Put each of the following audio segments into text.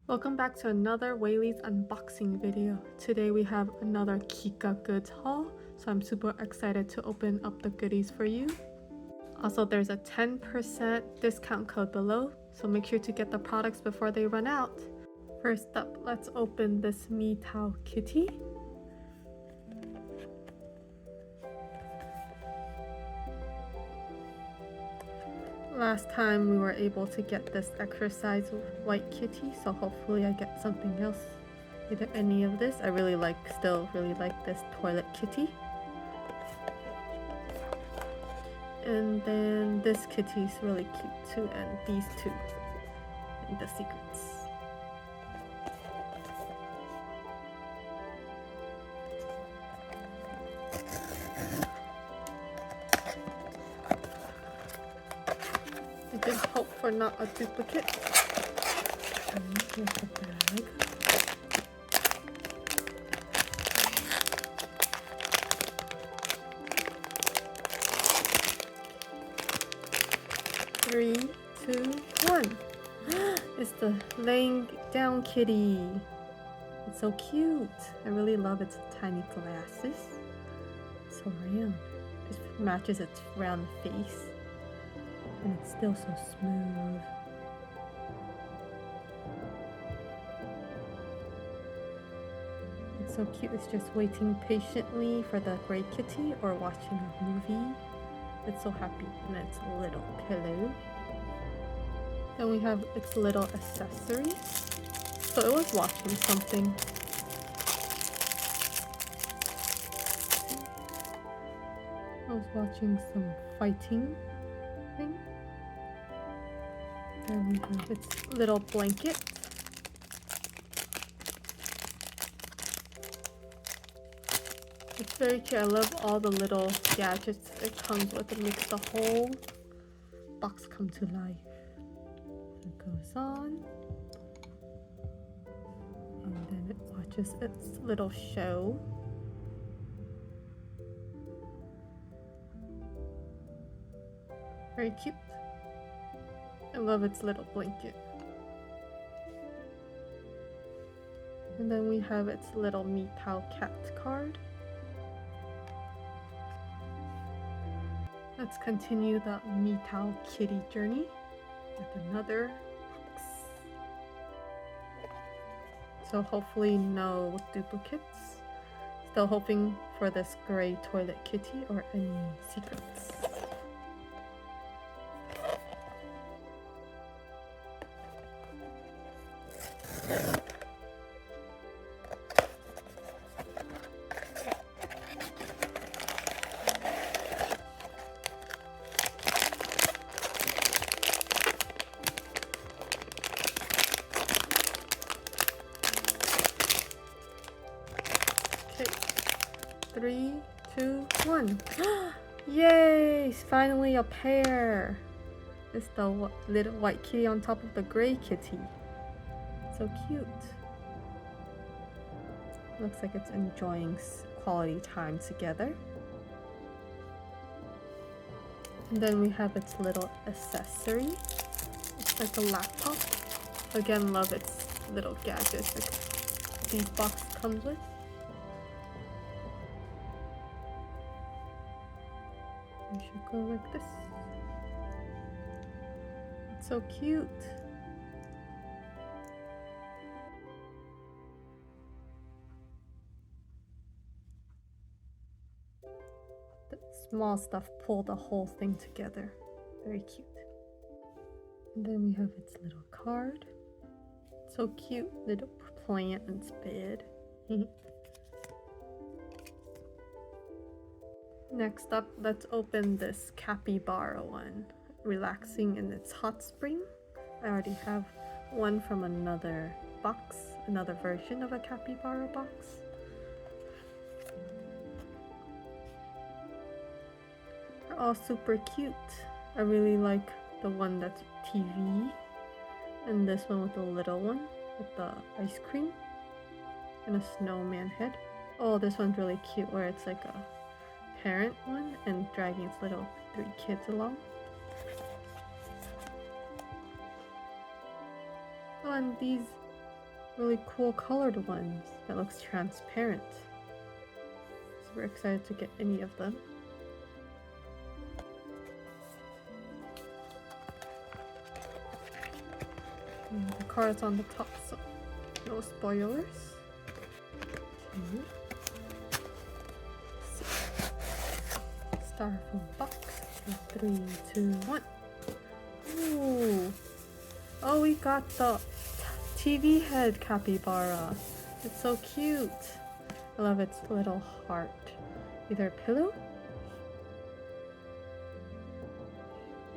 Welcome back to another Whaley's unboxing video. Today we have another Kikagoods haul, so I'm super excited to open up the goodies for you. Also, there's a 10% discount code below, so make sure to get the products before they run out. First up, let's open this Mitao kitty. Last time we were able to get this exercise white kitty, so hopefully I get something else. Either any of this. I still really like this toilet kitty. And then this kitty's really cute too, and these two, and the secrets. I did hope for not a duplicate. And here's the bag. Three, two, one. It's the laying down kitty. It's so cute. I really love its tiny glasses. It's so round. It matches its round face. And it's still so smooth. It's so cute. It's just waiting patiently for the gray kitty or watching a movie. It's so happy, and its little pillow. Then we have its little accessories. So it was watching something. I was watching some fighting thing. Then we have its little blanket. It's very cute. I love all the little gadgets it comes with. It makes the whole box come to life. It goes on. And then it watches its little show. Very cute. I love its little blanket. And then we have its little Mitao Cat card. Let's continue the Mitao kitty journey with another box. So hopefully no duplicates. Still hoping for this gray toilet kitty or any secrets. Okay, 3, 2, 1. Yay! Finally a pair! It's the little white kitty on top of the gray kitty. So cute. Looks like it's enjoying quality time together. And then we have its little accessory. It's like a laptop. Again, love its little gadgets that these boxes comes with. It should go like this. It's so cute. The small stuff pull the whole thing together. Very cute. And then we have its little card. So cute, little plant in its bed. Next up, let's open this capybara one. Relaxing in its hot spring. I already have one from another box, another version of a capybara box. They're all super cute. I really like the one that's TV, and this one with the little one with the ice cream and a snowman head. Oh, this one's really cute where it's like a parent one and dragging its little 3 kids along. Oh, and these really cool colored ones that looks transparent. Super excited to get any of them. And the card's on the top, so no spoilers. Okay. Styrofoam box. 3, 2, 1. Ooh. Oh, we got the TV head capybara. It's so cute. I love its little heart. Either pillow,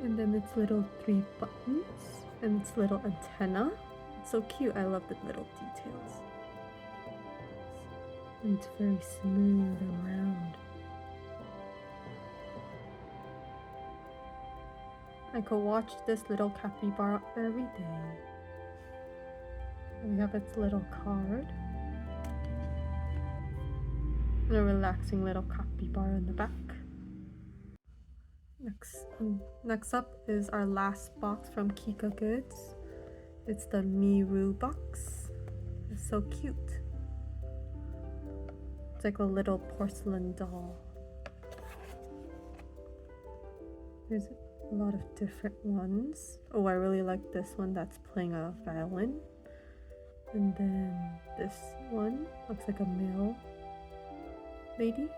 and then its little 3 buttons, and its little antenna. It's so cute. I love the little details. And it's very smooth and round. I could watch this little capybara every day. And we have its little card. And a relaxing little capybara in the back. Next up is our last box from Kikagoods. It's the Miru box. It's so cute. It's like a little porcelain doll. There's a lot of different ones. Oh, I really like this one that's playing a violin. And then this one looks like a male lady.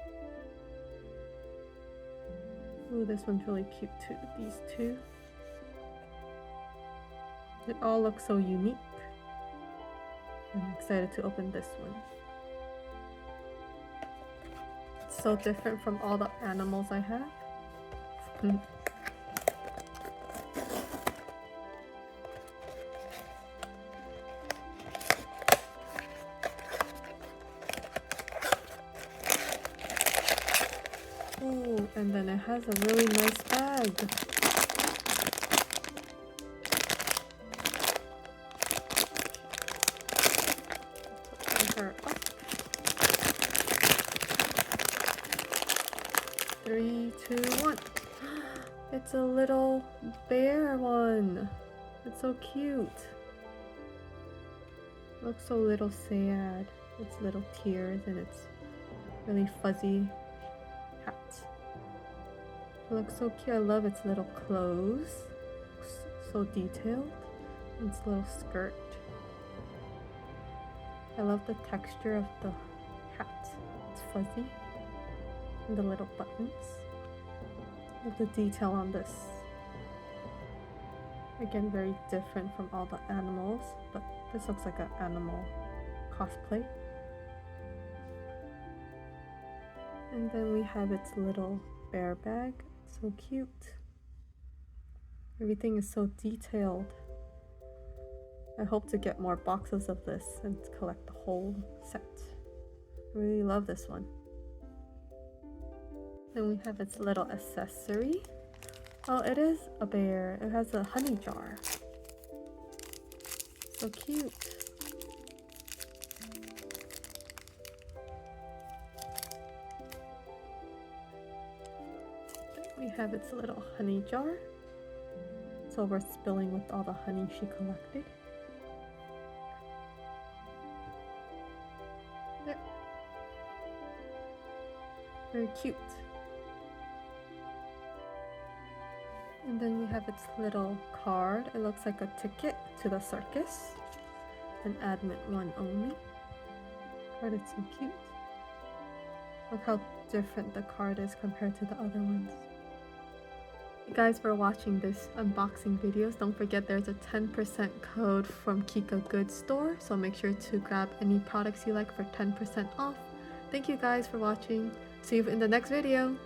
Oh, this one's really cute too. These two. It all looks so unique. I'm excited to open this one. It's so different from all the animals I have. Oh, and then it has a really nice bag. Open her up. 3, 2, 1. It's a little bear one. It's so cute. Looks so little sad. It's little tears and it's really fuzzy hat. It looks so cute. I love its little clothes. Looks so detailed. Its little skirt. I love the texture of the hat. It's fuzzy. And the little buttons. I love the detail on this. Again, very different from all the animals, but this looks like an animal cosplay. And then we have its little bear bag. It's so cute. Everything is so detailed. I hope to get more boxes of this and collect the whole set. I really love this one. Then we have its little accessory. Oh, it is a bear. It has a honey jar. So cute. We have its little honey jar. It's over spilling with all the honey she collected. There. Very cute. And then we have its little card. It looks like a ticket to the circus. An admit 1 only. Card is so cute. Look how different the card is compared to the other ones. Thank you guys for watching this unboxing videos. Don't forget there's a 10% code from Kikagoods store, so make sure to grab any products you like for 10% off. Thank you guys for watching. See you in the next video.